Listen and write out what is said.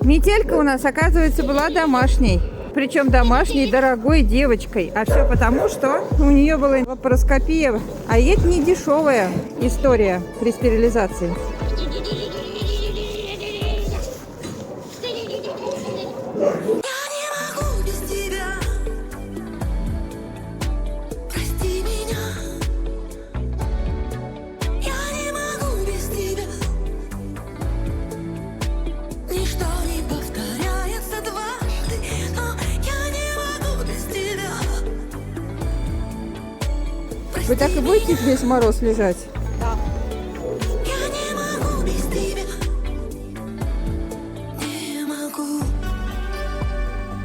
Метелька у нас, оказывается, была домашней. Причем домашней, дорогой девочкой. А все потому, что у нее была лапароскопия. А это не дешевая история при стерилизации. Вы так и будете весь мороз лежать?